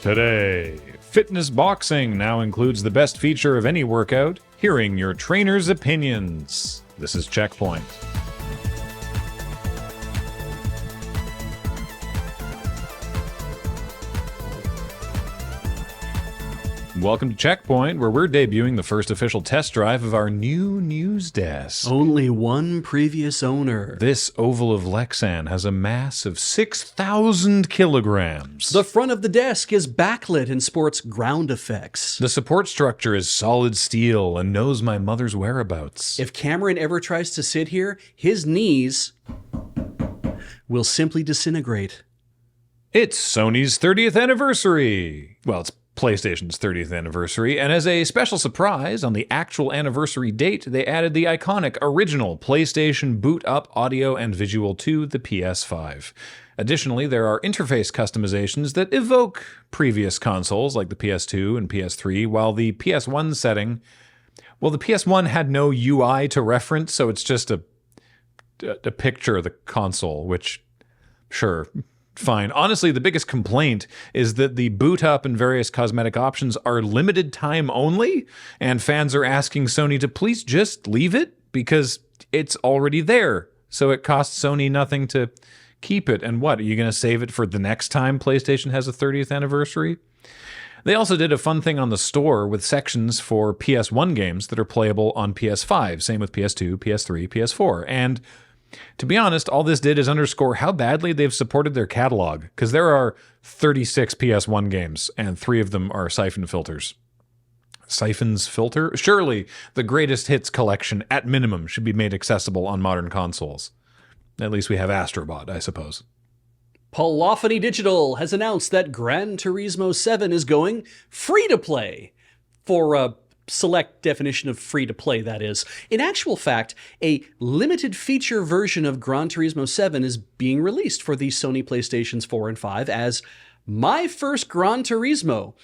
Today, fitness boxing now includes the best feature of any workout, hearing your trainer's opinions. This is CheckPoint. Welcome to CheckPoint, where we're debuting the first official test drive of our new news desk. Only one previous owner. This oval of Lexan has a mass of 6,000 kilograms. The front of the desk is backlit and sports ground effects. The support structure is solid steel and knows my mother's whereabouts. If Cameron ever tries to sit here, his knees will simply disintegrate. It's Sony's 30th anniversary. Well, it's PlayStation's 30th anniversary, and as a special surprise, on the actual anniversary date, they added the iconic original PlayStation boot-up audio and visual to the PS5. Additionally, there are interface customizations that evoke previous consoles like the PS2 and PS3, while the PS1 setting, well, the PS1 had no UI to reference, so it's just a picture of the console, which, sure, fine. Honestly, the biggest complaint is that the boot up and various cosmetic options are limited time only, and fans are asking Sony to please just leave it because it's already there. So it costs Sony nothing to keep it. And what, are you going to save it for the next time PlayStation has a 30th anniversary? They also did a fun thing on the store with sections for PS1 games that are playable on PS5. Same with PS2, PS3, PS4. And to be honest, all this did is underscore how badly they've supported their catalog, because there are 36 PS1 games, and 3 of them are Siphon filters. Siphon's filter? Surely the greatest hits collection, at minimum, should be made accessible on modern consoles. At least we have Astrobot, I suppose. Polyphony Digital has announced that Gran Turismo 7 is going free-to-play for a select definition of free-to-play, that is. In actual fact, a limited feature version of Gran Turismo 7 is being released for the Sony PlayStations 4 and 5 as My First Gran Turismo.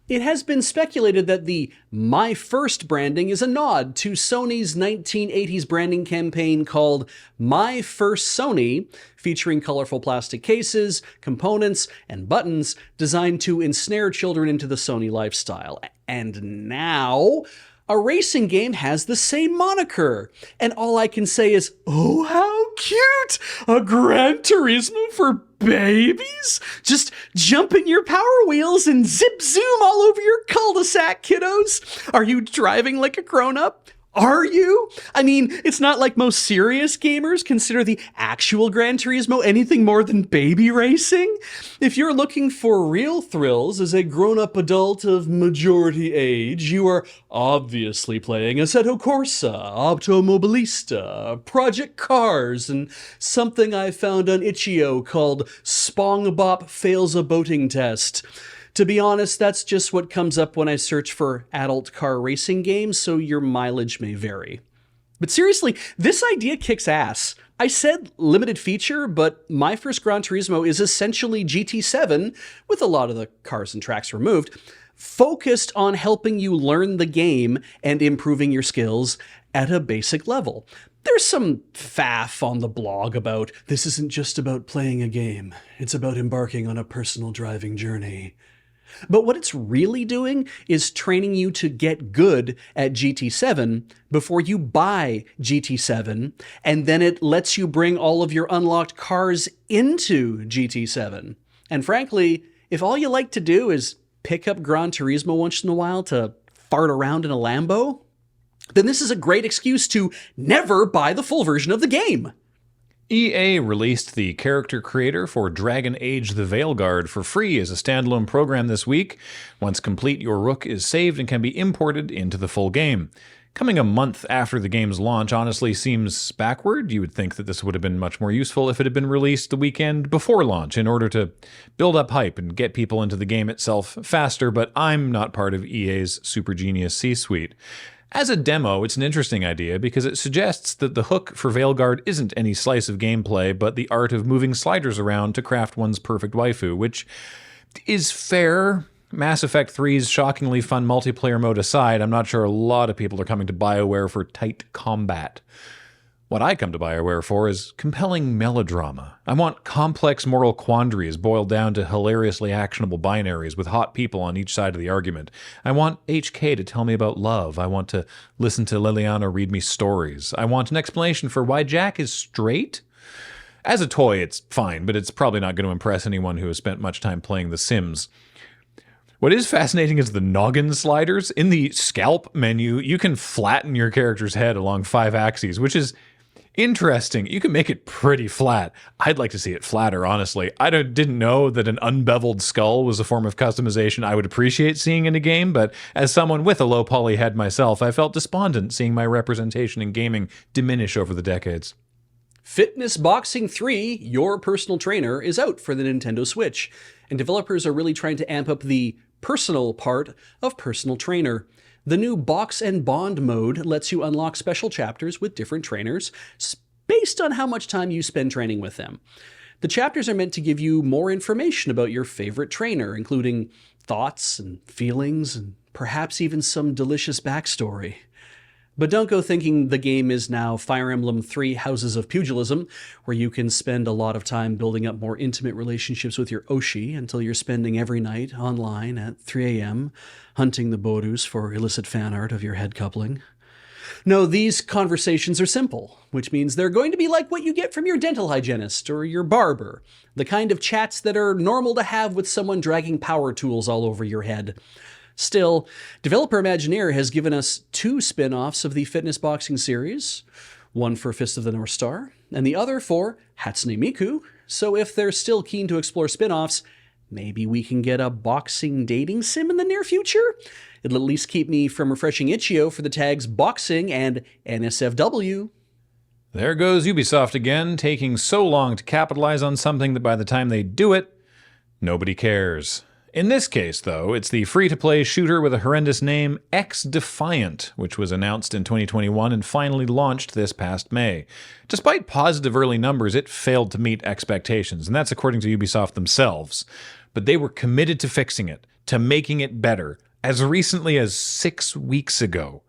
It has been speculated that the My First branding is a nod to Sony's 1980s branding campaign called My First Sony, featuring colorful plastic cases, components, and buttons designed to ensnare children into the Sony lifestyle. And now, a racing game has the same moniker. And all I can say is, oh, how cute! A Gran Turismo for babies? Just jump in your Power Wheels and zip zoom all over your cul-de-sac, kiddos. Are you driving like a grown-up? Are you? I mean, it's not like most serious gamers consider the actual Gran Turismo anything more than baby racing. If you're looking for real thrills as a grown-up adult of majority age, you are obviously playing Assetto Corsa, Automobilista, Project Cars, and something I found on Itch.io called SpongBop Fails a Boating Test. To be honest, that's just what comes up when I search for adult car racing games, so your mileage may vary. But seriously, this idea kicks ass. I said limited feature, but My First Gran Turismo is essentially GT7, with a lot of the cars and tracks removed, focused on helping you learn the game and improving your skills at a basic level. There's some faff on the blog about this isn't just about playing a game, it's about embarking on a personal driving journey. But what it's really doing is training you to get good at GT7 before you buy GT7, and then it lets you bring all of your unlocked cars into GT7. And frankly, if all you like to do is pick up Gran Turismo once in a while to fart around in a Lambo, then this is a great excuse to never buy the full version of the game. EA released the character creator for Dragon Age the Veilguard for free as a standalone program this week. Once complete, your Rook is saved and can be imported into the full game. Coming a month after the game's launch honestly seems backward. You would think that this would have been much more useful if it had been released the weekend before launch in order to build up hype and get people into the game itself faster, but I'm not part of EA's super genius C-suite. As a demo, it's an interesting idea because it suggests that the hook for Veilguard isn't any slice of gameplay, but the art of moving sliders around to craft one's perfect waifu, which is fair. Mass Effect 3's shockingly fun multiplayer mode aside, I'm not sure a lot of people are coming to BioWare for tight combat. What I come to BioWare for is compelling melodrama. I want complex moral quandaries boiled down to hilariously actionable binaries with hot people on each side of the argument. I want HK to tell me about love. I want to listen to Liliana read me stories. I want an explanation for why Jack is straight. As a toy, it's fine, but it's probably not going to impress anyone who has spent much time playing The Sims. What is fascinating is the noggin sliders. In the scalp menu, you can flatten your character's head along 5 axes, which is interesting. You can make it pretty flat. I'd like to see it flatter, honestly. I didn't know that an unbeveled skull was a form of customization I would appreciate seeing in a game, but as someone with a low poly head myself, I felt despondent seeing my representation in gaming diminish over the decades. Fitness Boxing 3, Your Personal Trainer, is out for the Nintendo Switch, and developers are really trying to amp up the personal part of Personal Trainer. The new Box and Bond mode lets you unlock special chapters with different trainers based on how much time you spend training with them. The chapters are meant to give you more information about your favorite trainer, including thoughts and feelings and perhaps even some delicious backstory. But don't go thinking the game is now Fire Emblem 3 Houses of Pugilism, where you can spend a lot of time building up more intimate relationships with your Oshi until you're spending every night online at 3 a.m. hunting the Borus for illicit fan art of your head coupling. No, these conversations are simple, which means they're going to be like what you get from your dental hygienist or your barber, the kind of chats that are normal to have with someone dragging power tools all over your head. Still, developer Imagineer has given us 2 spin-offs of the Fitness Boxing series, one for Fist of the North Star, and the other for Hatsune Miku, so if they're still keen to explore spin-offs, maybe we can get a boxing dating sim in the near future? It'll at least keep me from refreshing Itch.io for the tags boxing and NSFW. There goes Ubisoft again, taking so long to capitalize on something that by the time they do it, nobody cares. In this case, though, it's the free-to-play shooter with a horrendous name, XDefiant, which was announced in 2021 and finally launched this past May. Despite positive early numbers, it failed to meet expectations, and that's according to Ubisoft themselves. But they were committed to fixing it, to making it better, as recently as 6 weeks ago.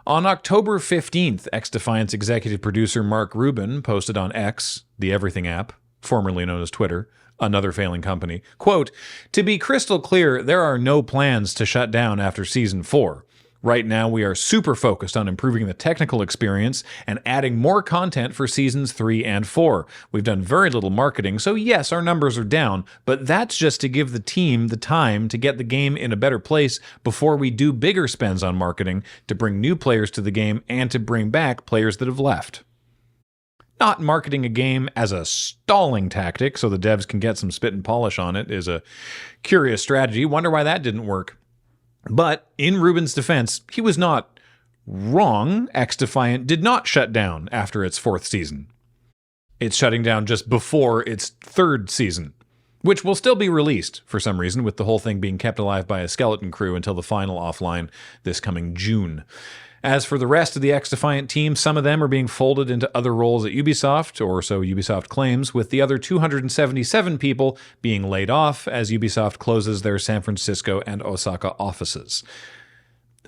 On October 15th, XDefiant's executive producer Mark Rubin posted on X, the everything app, formerly known as Twitter, another failing company, quote, "To be crystal clear, there are no plans to shut down after Season 4. Right now, we are super focused on improving the technical experience and adding more content for Seasons 3 and 4. We've done very little marketing, so yes, our numbers are down, but that's just to give the team the time to get the game in a better place before we do bigger spends on marketing to bring new players to the game and to bring back players that have left." Not marketing a game as a stalling tactic so the devs can get some spit and polish on it is a curious strategy. Wonder why that didn't work. But in Rubin's defense, he was not wrong. XDefiant did not shut down after its 4th season. It's shutting down just before its 3rd season, which will still be released for some reason, with the whole thing being kept alive by a skeleton crew until the final offline this coming June. As for the rest of the XDefiant team, some of them are being folded into other roles at Ubisoft, or so Ubisoft claims, with the other 277 people being laid off as Ubisoft closes their San Francisco and Osaka offices.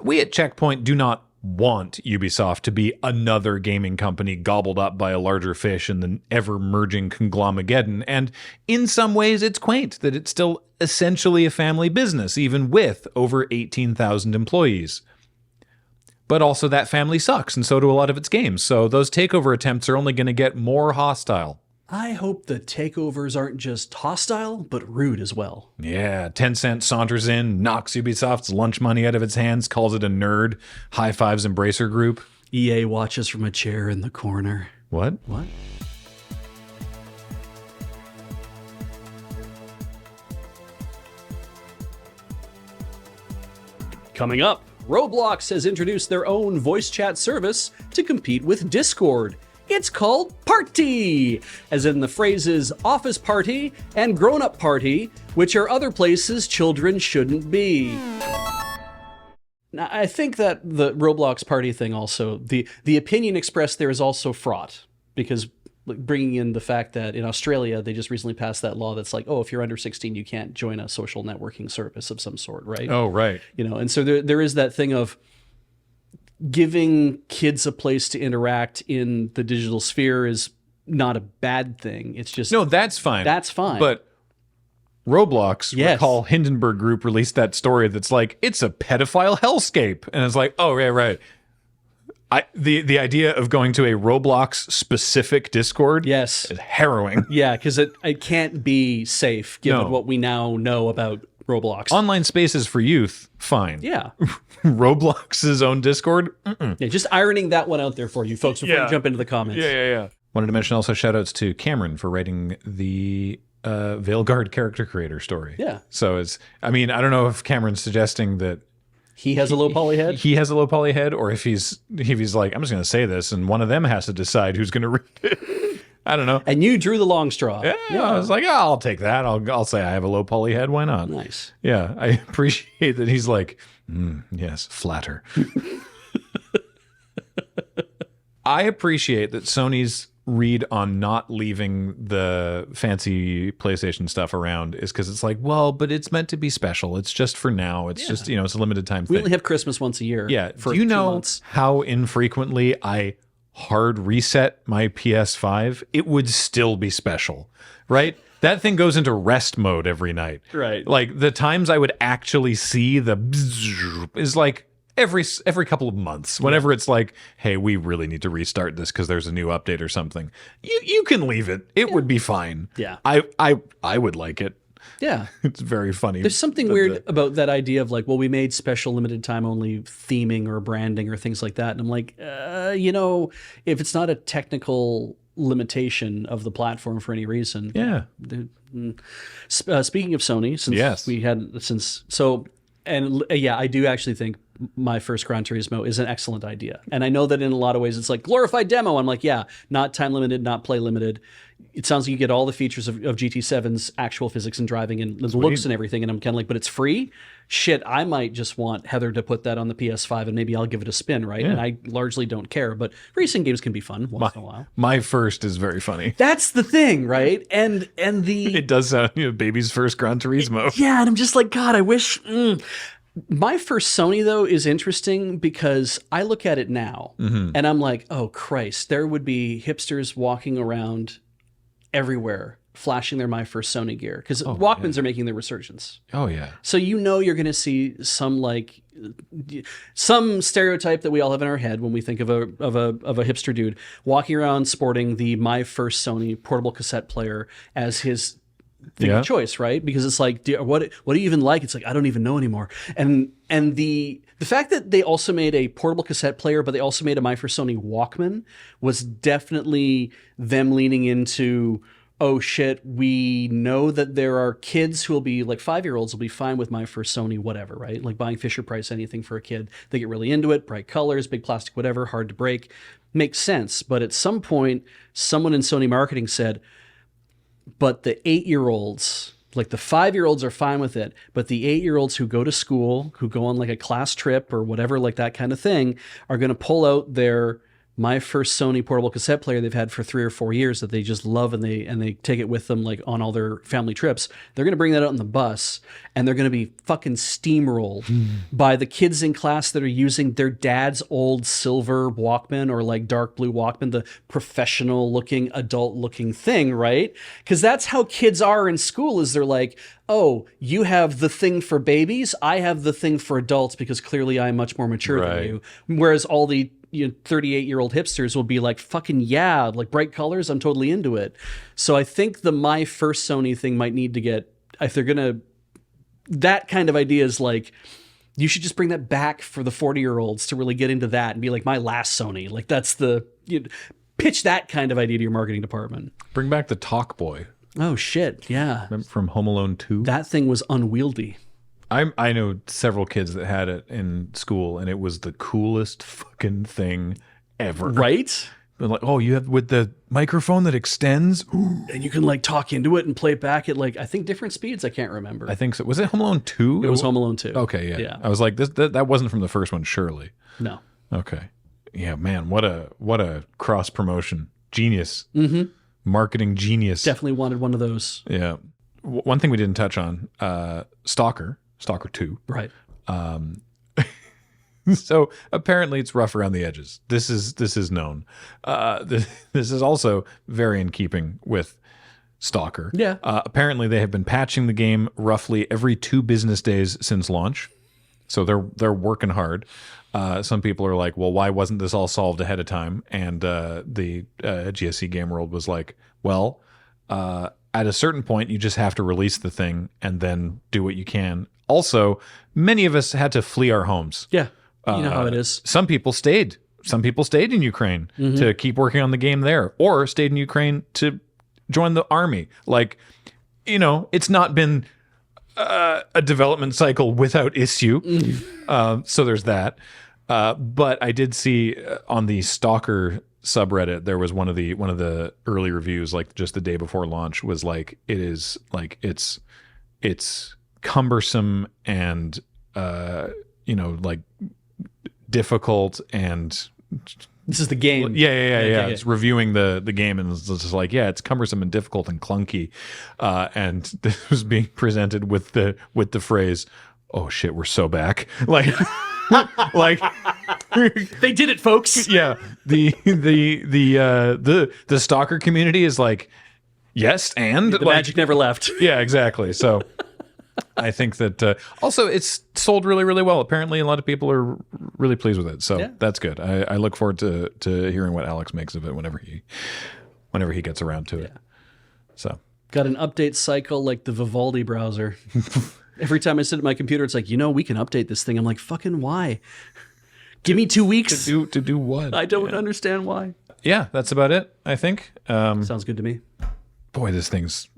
We at CheckPoint do not want Ubisoft to be another gaming company gobbled up by a larger fish in the ever-merging conglomerageddon, and in some ways it's quaint that it's still essentially a family business, even with over 18,000 employees. But also that family sucks, and so do a lot of its games, so those takeover attempts are only going to get more hostile. I hope the takeovers aren't just hostile, but rude as well. Yeah, Tencent saunters in, knocks Ubisoft's lunch money out of its hands, calls it a nerd, high-fives Embracer Group. EA watches from a chair in the corner. What? What? Coming up, Roblox has introduced their own voice chat service to compete with Discord. It's called Party, as in the phrases office party and grown-up party, which are other places children shouldn't be. Now, I think that the Roblox Party thing also, the opinion expressed there is also fraught, because bringing in the fact that in Australia, they just recently passed that law that's like, oh, if you're under 16, you can't join a social networking service of some sort, right? Oh, right. You know, and so there is that thing of, giving kids a place to interact in the digital sphere is not a bad thing. It's just No, that's fine. That's fine. But Roblox, Yes. recall Hindenburg Group released that story that's like, it's a pedophile hellscape. And it's like, oh, right. The idea of going to a Roblox specific Discord yes, is harrowing. yeah, because it can't be safe given No. what we now know about Roblox. Online spaces for youth, fine. Yeah. Roblox's own Discord? Yeah, just ironing that one out there for you folks before Yeah. you jump into the comments. Yeah. Wanted to mention also shout outs to Cameron for writing the Veilguard character creator story. Yeah. So I don't know if Cameron's suggesting that He has a low poly head. he has a low poly head, or if he's like, I'm just going to say this, and one of them has to decide who's going to read it. I don't know. And you drew the long straw. Yeah, I was like, I'll take that. I'll say I have a low poly head. Why not? Nice. Yeah, I appreciate that he's like, yes, flatter. I appreciate that Sony's read on not leaving the fancy PlayStation stuff around is because it's like, well, but it's meant to be special. It's just for now. It's just, it's a limited time We thing. only have Christmas once a year. Yeah. For Do you 2 know months. how infrequently I hard reset my PS5? It would still be special, right? That thing goes into rest mode every night. Right. Like the times I would actually see the bzzz is like every couple of months. Whenever it's like, hey, we really need to restart this because there's a new update or something. You can leave it. It would be fine. Yeah. I would like it. Yeah. It's very funny. There's something weird about that idea of like, well, we made special limited time only theming or branding or things like that. And I'm like, if it's not a technical limitation of the platform for any reason. Yeah. Speaking of Sony, I do actually think my first Gran Turismo is an excellent idea. And I know that in a lot of ways it's like glorified demo. I'm like, yeah, not time limited, not play limited. It sounds like you get all the features of GT7's actual physics and driving and the looks and everything. And I'm kind of like, but it's free? Shit, I might just want Heather to put that on the PS5 and maybe I'll give it a spin, right? Yeah. And I largely don't care, but racing games can be fun once in a while. My first is very funny. That's the thing, right? And It does sound, baby's first Gran Turismo. yeah, and I'm just like, God, I wish. My first Sony, though, is interesting because I look at it now and I'm like, oh, Christ, there would be hipsters walking around everywhere flashing their My First Sony gear because Walkmans are making their resurgence. Oh, yeah. So you're going to see some stereotype that we all have in our head when we think of a hipster dude walking around sporting the My First Sony portable cassette player as his thing of choice, right? Because it's like, what do you even like? It's like, I don't even know anymore. And the fact that they also made a portable cassette player, but they also made a My First Sony Walkman was definitely them leaning into, oh shit, we know that there are kids who will be like 5-year-olds will be fine with My First Sony, whatever, right? Like buying Fisher Price, anything for a kid. They get really into it, bright colors, big plastic, whatever, hard to break. Makes sense. But at some point, someone in Sony marketing said, but the 8-year-olds, like the 5-year-olds are fine with it, but the 8-year-olds who go to school, who go on like a class trip or whatever, like that kind of thing, are going to pull out their My First Sony portable cassette player they've had for 3 or 4 years that they just love and they take it with them like on all their family trips. They're going to bring that out on the bus and they're going to be fucking steamrolled by the kids in class that are using their dad's old silver Walkman or like dark blue Walkman, the professional looking, adult looking thing, right? Because that's how kids are in school is they're like, oh, you have the thing for babies, I have the thing for adults because clearly I'm much more mature than you. Whereas all the 38-year-old hipsters will be like, fucking yeah, like bright colors, I'm totally into it. So I think the My First Sony thing might need to get, if they're gonna, that kind of idea is like, you should just bring that back for the 40-year-olds to really get into that and be like, my last Sony. Like that's pitch that kind of idea to your marketing department. Bring back the Talk Boy. Oh shit, yeah. Remember from Home Alone 2? That thing was unwieldy. I know several kids that had it in school, and it was the coolest fucking thing ever. Right? They're like, oh, you have with the microphone that extends? Ooh. And you can like talk into it and play it back at like, I think different speeds. I can't remember. I think so. Was it Home Alone 2? It was Home Alone 2. Okay, yeah. Yeah. I was like, that wasn't from the first one, surely. No. Okay. Yeah, man, what a cross promotion. Genius. Marketing genius. Definitely wanted one of those. Yeah. One thing we didn't touch on, Stalker 2. Right. So apparently it's rough around the edges. This is known. This is also very in keeping with Stalker. Yeah. Apparently they have been patching the game roughly every 2 business days since launch. So they're working hard. Some people are like, well, why wasn't this all solved ahead of time? And the GSC Game World was like, well, at a certain point, you just have to release the thing and then do what you can. Also, many of us had to flee our homes. Yeah. You know how it is. Some people stayed. Some people stayed in Ukraine to keep working on the game there, or stayed in Ukraine to join the army. Like, it's not been a development cycle without issue. So there's that. But I did see on the Stalker subreddit, there was one of the early reviews, like just the day before launch, was like, it's cumbersome and like difficult, and This is the game. yeah. It's reviewing the game, and it's just like, it's cumbersome and difficult and clunky, and this was being presented with the phrase, "Oh shit, we're so back!" Like, like They did it, folks. yeah. The Stalker community is like, yes, and The magic never left. yeah, exactly. So I think that also it's sold really, really well. Apparently, a lot of people are really pleased with it. So that's good. I look forward to hearing what Alex makes of it whenever he gets around to it. So Got an update cycle like the Vivaldi browser. Every time I sit at my computer, it's like, we can update this thing. I'm like, fucking why? Give me 2 weeks. to do what? I don't understand why. Yeah, that's about it, I think. Sounds good to me. Boy, this thing's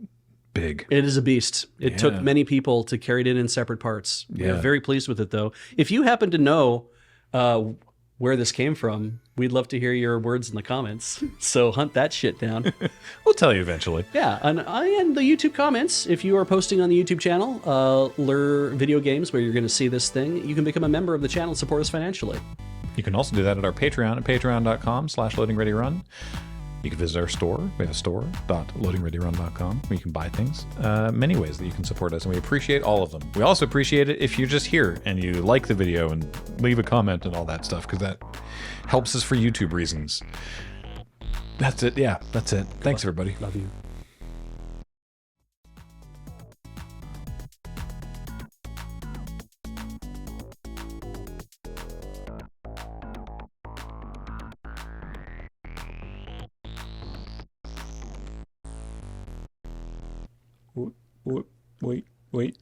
big. It is a beast. It took many people to carry it in separate parts. We're very pleased with it, though. If you happen to know where this came from, we'd love to hear your words in the comments. So hunt that shit down. We'll tell you eventually. Yeah, and the YouTube comments, if you are posting on the YouTube channel, Lure Videogames, where you're going to see this thing, you can become a member of the channel and support us financially. You can also do that at our Patreon at patreon.com/loadingreadyrun. You can visit our store. We have a store.loadingreadyrun.com where you can buy things. Many ways that you can support us, and we appreciate all of them. We also appreciate it if you're just here and you like the video and leave a comment and all that stuff, because that helps us for YouTube reasons. That's it. Yeah, that's it. Thanks, everybody. Love you. Wait.